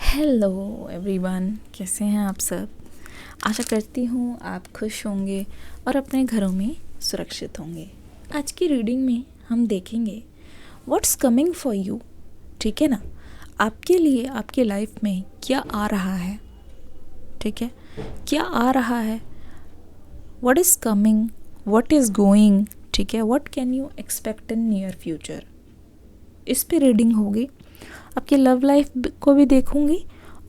Hello everyone, कैसे हैं आप सब। आशा करती हूँ आप खुश होंगे और अपने घरों में सुरक्षित होंगे। आज की रीडिंग में हम देखेंगे व्हाट्स कमिंग फॉर यू। ठीक है ना, आपके लिए आपकी लाइफ में क्या आ रहा है। ठीक है, क्या आ रहा है, what is coming, what is going. ठीक है, what can you expect in near future. इस पे रीडिंग होगी। आपकी लव लाइफ को भी देखूंगी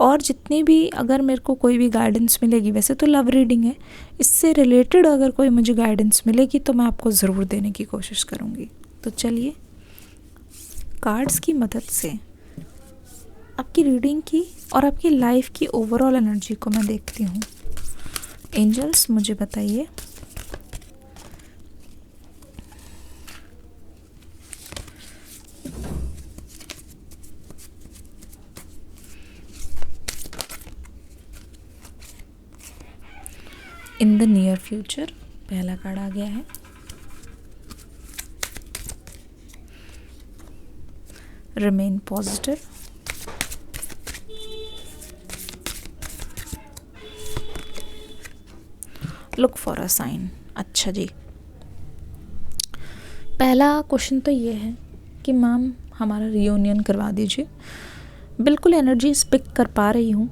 और जितनी भी अगर मेरे को कोई भी गाइडेंस मिलेगी, वैसे तो लव रीडिंग है, इससे रिलेटेड अगर कोई मुझे गाइडेंस मिलेगी तो मैं आपको ज़रूर देने की कोशिश करूँगी। तो चलिए कार्ड्स की मदद से आपकी रीडिंग की और आपकी लाइफ की ओवरऑल एनर्जी को मैं देखती हूँ। एंजल्स मुझे बताइए इन द नियर फ्यूचर। पहला कार्ड आ गया है, remain positive. Look for a sign. अच्छा जी, पहला क्वेश्चन तो ये है कि मैम हमारा रियूनियन करवा दीजिए। बिल्कुल एनर्जीज पिक कर पा रही हूँ,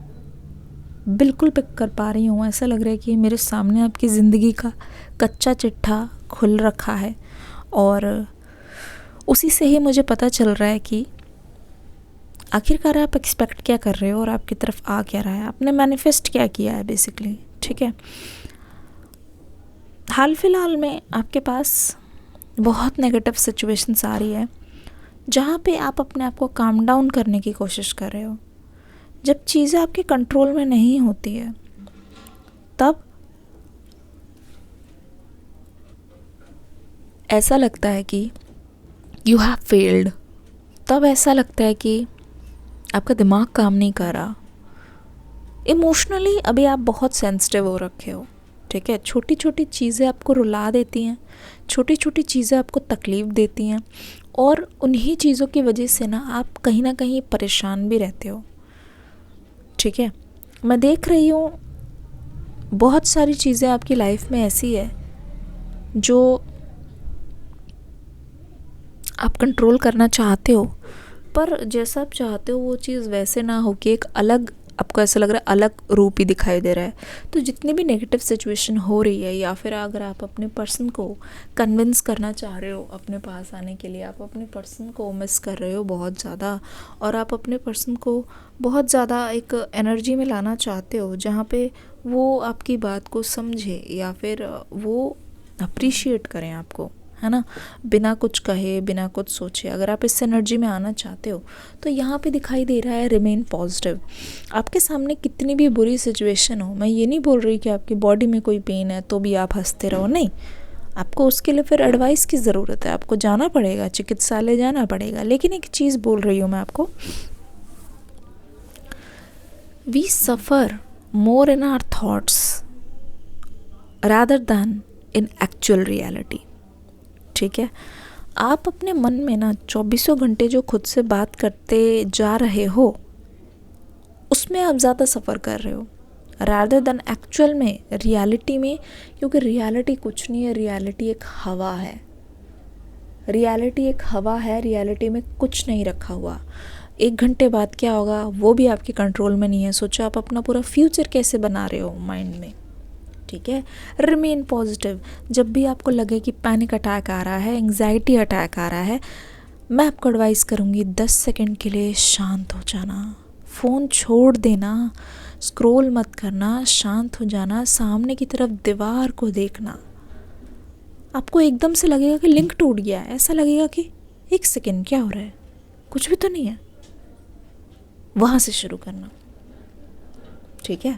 बिल्कुल पिक कर पा रही हूँ। ऐसा लग रहा है कि मेरे सामने आपकी ज़िंदगी का कच्चा चिट्ठा खुल रखा है और उसी से ही मुझे पता चल रहा है कि आखिरकार आप एक्सपेक्ट क्या कर रहे हो और आपकी तरफ आ क्या रहा है, आपने मैनिफेस्ट क्या किया है बेसिकली। ठीक है, हाल फिलहाल में आपके पास बहुत नेगेटिव सिचुएशंस आ रही है जहाँ पे आप अपने आप को काम डाउन करने की कोशिश कर रहे हो। जब चीज़ें आपके कंट्रोल में नहीं होती है तब ऐसा लगता है कि यू हैव फेल्ड। तब ऐसा लगता है कि आपका दिमाग काम नहीं कर रहा। इमोशनली अभी आप बहुत सेंसिटिव हो रखे हो। ठीक है, छोटी छोटी चीज़ें आपको रुला देती हैं, छोटी छोटी चीज़ें आपको तकलीफ़ देती हैं और उन्हीं चीज़ों की वजह से आप कहीं ना कहीं परेशान भी रहते हो। ठीक है, मैं देख रही हूँ बहुत सारी चीज़ें आपकी लाइफ में ऐसी है जो आप कंट्रोल करना चाहते हो, पर जैसा आप चाहते हो वो चीज़ वैसे ना हो कि एक अलग, आपको ऐसा लग रहा है अलग रूप ही दिखाई दे रहा है। तो जितनी भी नेगेटिव सिचुएशन हो रही है या फिर अगर आप अपने पर्सन को कन्विंस करना चाह रहे हो अपने पास आने के लिए, आप अपने पर्सन को मिस कर रहे हो बहुत ज़्यादा और आप अपने पर्सन को बहुत ज़्यादा एक एनर्जी में लाना चाहते हो जहाँ पे वो आपकी बात को समझे या फिर वो अप्रिशिएट करें आपको, है ना, बिना कुछ कहे बिना कुछ सोचे। अगर आप इस एनर्जी में आना चाहते हो तो यहाँ पे दिखाई दे रहा है रिमेन पॉजिटिव। आपके सामने कितनी भी बुरी सिचुएशन हो, मैं ये नहीं बोल रही कि आपकी बॉडी में कोई पेन है तो भी आप हंसते रहो, नहीं। आपको उसके लिए फिर एडवाइस की ज़रूरत है, आपको जाना पड़ेगा, चिकित्सालय जाना पड़ेगा। लेकिन एक चीज़ बोल रही हूँ मैं आपको, we suffer more in our thoughts rather than in actual reality. ठीक है, आप अपने मन में चौबीसों घंटे जो खुद से बात करते जा रहे हो उसमें आप ज़्यादा सफ़र कर रहे हो रादर देन एक्चुअल में, रियलिटी में। क्योंकि रियलिटी कुछ नहीं है, रियलिटी एक हवा है। रियलिटी एक हवा है, रियलिटी में कुछ नहीं रखा हुआ। 1 घंटे बाद क्या होगा वो भी आपके कंट्रोल में नहीं है। सोचो आप अपना पूरा फ्यूचर कैसे बना रहे हो माइंड में। ठीक है, रिमेन पॉजिटिव। जब भी आपको लगे कि पैनिक अटैक आ रहा है, एंग्जाइटी अटैक आ रहा है, मैं आपको एडवाइस करूँगी 10 सेकंड के लिए शांत हो जाना, फ़ोन छोड़ देना, स्क्रॉल मत करना, शांत हो जाना, सामने की तरफ दीवार को देखना। आपको एकदम से लगेगा कि लिंक टूट गया है, ऐसा लगेगा कि 1 सेकंड क्या हो रहा है, कुछ भी तो नहीं है। वहाँ से शुरू करना। ठीक है,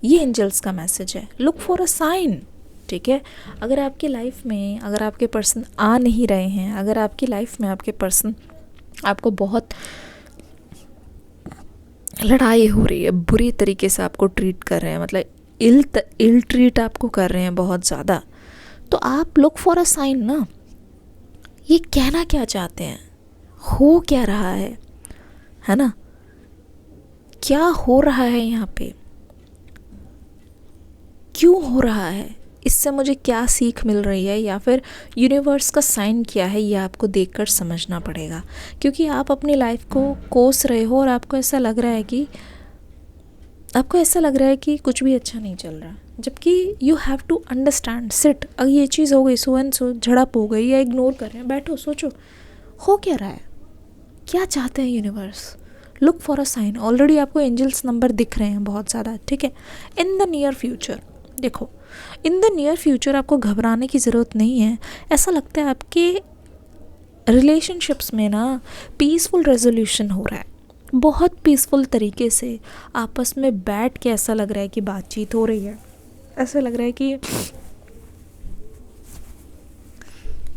ये एंजल्स का मैसेज है, लुक फॉर अ साइन। ठीक है, अगर आपकी लाइफ में अगर आपके पर्सन आ नहीं रहे हैं, अगर आपकी लाइफ में आपके पर्सन आपको बहुत लड़ाई हो रही है, बुरी तरीके से आपको ट्रीट कर रहे हैं, मतलब इल ट्रीट आपको कर रहे हैं बहुत ज़्यादा, तो आप लुक फॉर अ साइन ना। ये कहना क्या चाहते हैं, हो क्या रहा है ना। क्या हो रहा है यहाँ पे, क्यों हो रहा है, इससे मुझे क्या सीख मिल रही है, या फिर यूनिवर्स का साइन क्या है, ये आपको देखकर समझना पड़ेगा। क्योंकि आप अपनी लाइफ को कोस रहे हो और आपको ऐसा लग रहा है कि कुछ भी अच्छा नहीं चल रहा, जबकि you have to understand, sit, अगर ये चीज़ हो गई, सो एंड सो, झड़प हो गई या इग्नोर कर रहे हैं, बैठो सोचो हो क्या रहा है, क्या चाहते हैं universe. Look for a sign. Already आपको एंजल्स नंबर दिख रहे हैं बहुत ज़्यादा, ठीक है। इन द नियर फ्यूचर, देखो इन द नियर फ्यूचर आपको घबराने की ज़रूरत नहीं है। ऐसा लगता है आपके रिलेशनशिप्स में ना पीसफुल रेजोल्यूशन हो रहा है, बहुत पीसफुल तरीके से आपस में बैठ के ऐसा लग रहा है कि बातचीत हो रही है, ऐसा लग रहा है कि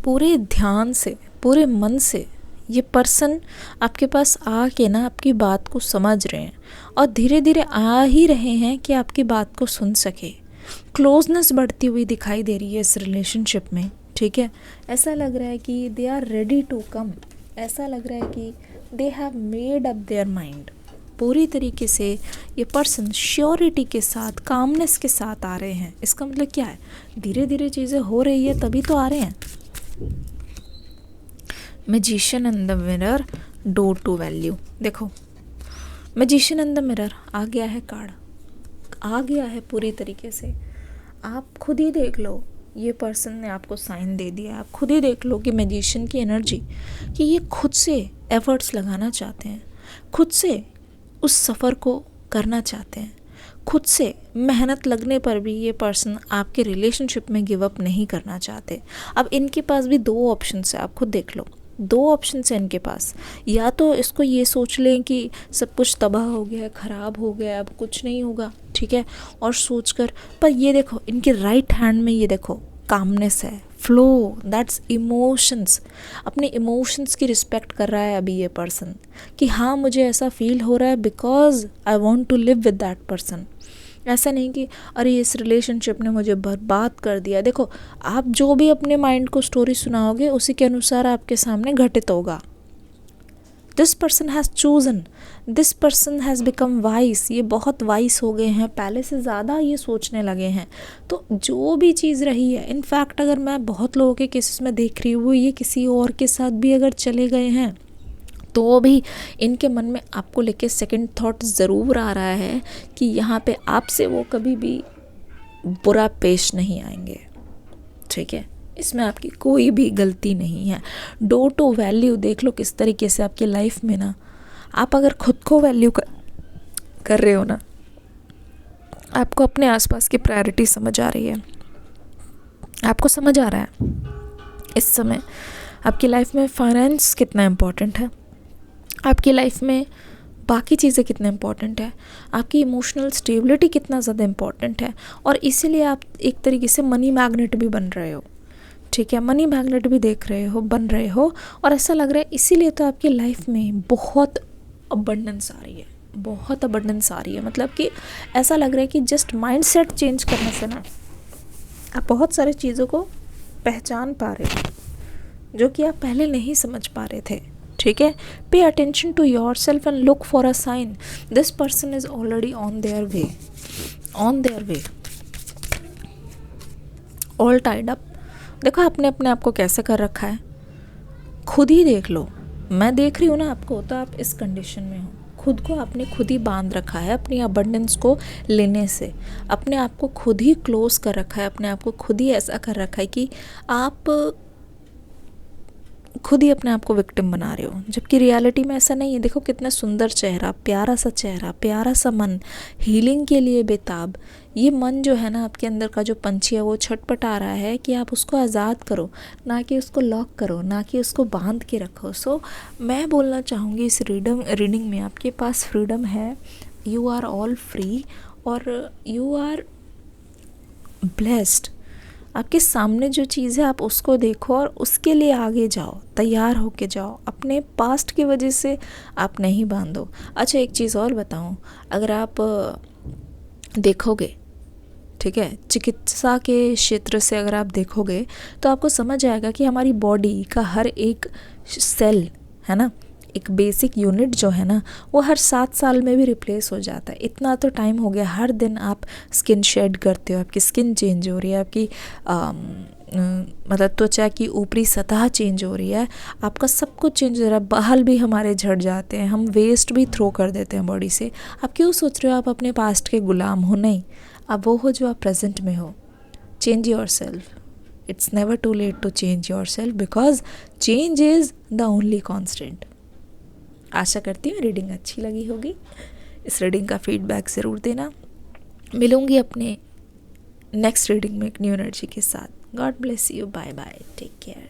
पूरे ध्यान से, पूरे मन से ये पर्सन आपके पास आके ना आपकी बात को समझ रहे हैं और धीरे धीरे आ ही रहे हैं कि आपकी बात को सुन सके। क्लोजनेस बढ़ती हुई दिखाई दे रही है इस रिलेशनशिप में, ठीक है। ऐसा लग रहा है कि they are ready to come, ऐसा लग रहा है कि they have made up their mind. पूरी तरीके से ये पर्सन श्योरिटी के साथ, कामनेस के साथ आ रहे हैं। इसका मतलब क्या है, धीरे धीरे चीज़ें हो रही है तभी तो आ रहे हैं। Magician in the mirror, door to value. देखो मैजिशियन इन द मिरर आ गया है, कार्ड आ गया है पूरी तरीके से। आप खुद ही देख लो, ये पर्सन ने आपको साइन दे दिया। आप खुद ही देख लो कि मैजिशियन की एनर्जी, कि ये खुद से एफर्ट्स लगाना चाहते हैं, खुद से उस सफ़र को करना चाहते हैं, खुद से मेहनत लगने पर भी ये पर्सन आपके रिलेशनशिप में गिव अप नहीं करना चाहते। अब इनके पास भी दो ऑप्शन है, आप खुद देख लो, दो ऑप्शन है इनके पास। या तो इसको ये सोच लें कि सब कुछ तबाह हो गया है, ख़राब हो गया है, अब कुछ नहीं होगा, ठीक है, और सोचकर, पर ये देखो इनके राइट हैंड में ये देखो कामनेस है, फ्लो, दैट्स इमोशंस। अपने इमोशंस की रिस्पेक्ट कर रहा है अभी ये पर्सन, कि हाँ मुझे ऐसा फील हो रहा है because I want to live with that person. ऐसा नहीं कि अरे इस रिलेशनशिप ने मुझे बर्बाद कर दिया। देखो आप जो भी अपने माइंड को स्टोरी सुनाओगे उसी के अनुसार आपके सामने घटित होगा। This person has chosen, this person has become vice. ये बहुत वाइस हो गए हैं, पहले से ज़्यादा ये सोचने लगे हैं। तो जो भी चीज़ रही है, इनफैक्ट अगर मैं बहुत लोगों के केसेस में देख रही हूँ, ये किसी और के साथ भी अगर चले गए हैं तो भी इनके मन में आपको लेके सेकंड थॉट ज़रूर आ रहा है कि यहाँ पे आपसे वो कभी भी बुरा पेश नहीं आएंगे, ठीक है। इसमें आपकी कोई भी गलती नहीं है। डोर टू वैल्यू देख लो किस तरीके से आपकी लाइफ में ना, आप अगर खुद को वैल्यू कर रहे हो ना, आपको अपने आसपास की प्रायोरिटी समझ आ रही है, आपको समझ आ रहा है इस समय आपकी लाइफ में फाइनेंस कितना इम्पोर्टेंट है, आपकी लाइफ में बाकी चीज़ें कितना इम्पॉर्टेंट है, आपकी इमोशनल स्टेबिलिटी कितना ज़्यादा इम्पॉर्टेंट है। और इसीलिए आप एक तरीके से मनी मैग्नेट भी बन रहे हो, ठीक है, मनी मैग्नेट भी देख रहे हो, बन रहे हो। और ऐसा लग रहा है इसीलिए तो आपकी लाइफ में बहुत अबंडेंस आ रही है, बहुत अबंडेंस आ रही है। मतलब कि ऐसा लग रहा है कि जस्ट माइंडसेट चेंज करने से ना आप बहुत सारी चीज़ों को पहचान पा रहे हो जो कि आप पहले नहीं समझ पा रहे थे, ठीक है। Pay attention to yourself and look for a sign. This person is already on their way, all tied up. देखो आपने अपने आप को कैसे कर रखा है, खुद ही देख लो। मैं देख रही हूँ ना आपको, तो आप इस कंडीशन में हो। खुद को आपने खुद ही बांध रखा है अपनी अबंडेंस को लेने से, अपने आप को खुद ही क्लोज कर रखा है, अपने आप को खुद ही ऐसा कर रखा है कि आप खुद ही अपने आप को विक्टिम बना रहे हो, जबकि रियलिटी में ऐसा नहीं है। देखो कितना सुंदर चेहरा, प्यारा सा चेहरा, प्यारा सा मन, हीलिंग के लिए बेताब। ये मन जो है ना आपके अंदर का जो पंछी है वो छटपटा रहा है कि आप उसको आज़ाद करो, ना कि उसको लॉक करो, ना कि उसको बांध के रखो। सो मैं बोलना चाहूँगी इस रीडिंग में आपके पास फ्रीडम है, यू आर ऑल फ्री और यू आर ब्लेस्ड। आपके सामने जो चीज़ है आप उसको देखो और उसके लिए आगे जाओ, तैयार होके जाओ। अपने पास्ट की वजह से आप नहीं बांधो। अच्छा एक चीज़ और बताऊं, अगर आप देखोगे, ठीक है, चिकित्सा के क्षेत्र से अगर आप देखोगे तो आपको समझ आएगा कि हमारी बॉडी का हर एक सेल है ना, एक बेसिक यूनिट जो है ना वो हर 7 साल में भी रिप्लेस हो जाता है। इतना तो टाइम हो गया, हर दिन आप स्किन शेड करते हो, आपकी स्किन चेंज हो रही है, आपकी मतलब त्वचा की ऊपरी सतह चेंज हो रही है, आपका सब कुछ चेंज हो रहा है, बाल भी हमारे झड़ जाते हैं, हम वेस्ट भी थ्रो कर देते हैं बॉडी से। आप क्यों सोच रहे हो आप अपने पास्ट के गुलाम हो? नहीं, आप वो हो जो आप प्रेजेंट में हो। Change yourself, it's never too late to change yourself because change is the only constant. आशा करती हूँ रीडिंग अच्छी लगी होगी। इस रीडिंग का फीडबैक ज़रूर देना। मिलूँगी अपने नेक्स्ट रीडिंग में एक न्यू एनर्जी के साथ। God bless you, bye bye, take care.